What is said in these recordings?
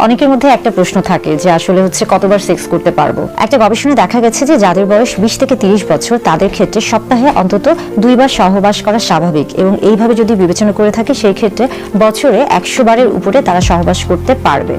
অনেকের মধ্যে একটা প্রশ্ন থাকে যে আসলে কতবার সেক্স করতে পারবো। একটা গবেষণায় দেখা গেছে যে যাদের বয়স 20 থেকে 30 বছর তাদের ক্ষেত্রে সপ্তাহে অন্তত 2 বার সহবাস করা স্বাভাবিক, এবং এইভাবে যদি বিবেচনা করে থাকে সেই ক্ষেত্রে বছরে 100 বারের উপরে তারা সহবাস করতে পারবে।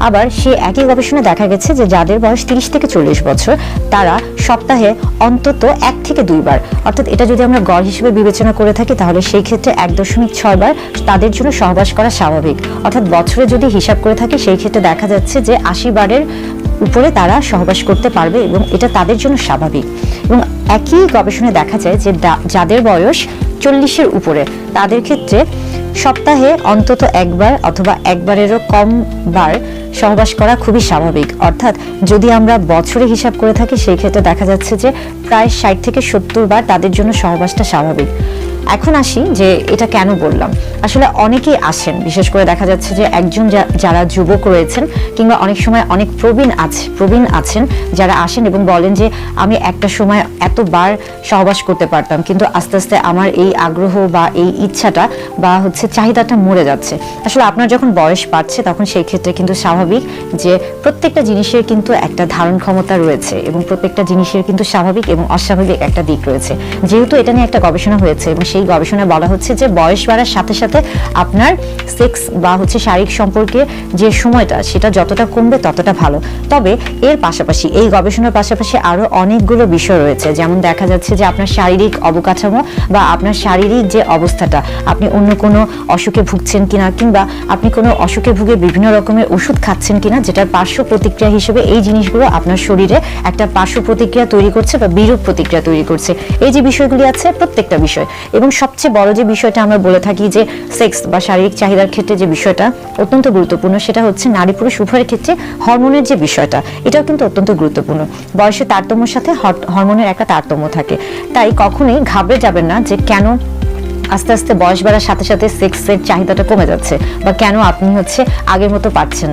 আবার সেই একই গবেষণায় দেখা গেছে যে যাদের বয়স 30 থেকে 40 বছর তারা সপ্তাহে অন্তত 1 থেকে 2 বার, অর্থাৎ এটা যদি আমরা গড় হিসেবে বিবেচনা করে থাকি তাহলে সেই ক্ষেত্রে 1.6 বার তাদের জন্য সহবাস করা স্বাভাবিক। অর্থাৎ বছরে যদি হিসাব করে থাকি সেই ক্ষেত্রে দেখা যাচ্ছে যে 80 বারের উপরে তারা সহবাস করতে পারবে এবং এটা তাদের জন্য স্বাভাবিক। এবং একই গবেষণায় দেখা যায় যে যাদের বয়স 40-এর উপরে তাদের ক্ষেত্রে সপ্তাহে অন্তত 1 বার অথবা 1 বারেরও কম বার সহবাস করা খুবই স্বাভাবিক। অর্থাৎ যদি আমরা বছরে হিসাব করে থাকি সেই ক্ষেত্রে দেখা যাচ্ছে যে প্রায় 60 থেকে 70 বার তাদের জন্য সহবাসটা স্বাভাবিক। এখন আসি যে এটা কেন বললাম। আসলে অনেকেই আসেন, বিশেষ করে দেখা যাচ্ছে যে একজন যারা যুবক রয়েছেন কিংবা অনেক সময় অনেক প্রবীণ আছেন যারা আসেন এবং বলেন যে আমি একটা সময় এতবার সহবাস করতে পারতাম, কিন্তু আস্তে আস্তে আমার এই আগ্রহ বা এই ইচ্ছাটা বা চাহিদাটা মরে যাচ্ছে। আসলে আপনার যখন বয়স বাড়ছে তখন সেই ক্ষেত্রে কিন্তু স্বাভাবিক যে প্রত্যেকটা জিনিসের কিন্তু একটা ধারণ ক্ষমতা রয়েছে এবং প্রত্যেকটা জিনিসের কিন্তু স্বাভাবিক এবং অস্বাভাবিক একটা দিক রয়েছে। যেহেতু এটা নিয়ে একটা গবেষণা হয়েছে এবং সেই গবেষণায় বলা হচ্ছে যে বয়স বাড়ার সাথে সাথে আপনার সেক্স বা শারীরিক সম্পর্কে যে সময়টা সেটা যতটা কমবে ততটা ভালো। তবে এর পাশাপাশি এই গবেষণার পাশাপাশি আরো অনেকগুলো বিষয় রয়েছে, যেমন দেখা যাচ্ছে যে আপনার শারীরিক অবকাঠামো বা আপনার শারীরিক যে অবস্থাটা, আপনি অন্য কোনো অসুখে ভুগছেন কিনা কিংবা আপনি কোনো অসুখে ভুগে বিভিন্ন রকমের ওষুধ খাচ্ছেন কিনা, যেটার পার্শ্ব প্রতিক্রিয়া হিসেবে এই জিনিসগুলো আপনার শরীরে একটা পার্শ্ব প্রতিক্রিয়া তৈরি করছে বা বিরূপ প্রতিক্রিয়া তৈরি করছে। এই যে বিষয়গুলি আছে প্রত্যেকটা বিষয়, এবং সবচেয়ে বড় যে বিষয়টা আমরা বলে থাকি যে সেক্স বা শারীরিক চাহিদার ক্ষেত্রে যে বিষয়টা অত্যন্ত গুরুত্বপূর্ণ সেটা হচ্ছে নারী পুরুষ উভয়ের ক্ষেত্রে হরমোনের যে বিষয়টা, এটাও কিন্তু অত্যন্ত গুরুত্বপূর্ণ। বয়সের তারতম্যের সাথে হরমোনের একটা তারতম্য থাকে, তাই কখনোই ঘাবড়ে যাবেন না যে কেন আস্তে আস্তে বয়স বাড়ার সাথে সাথে সেক্সের চাহিদাটা কমে যাচ্ছে বা কেন আপনি আগের মতো পাচ্ছেন।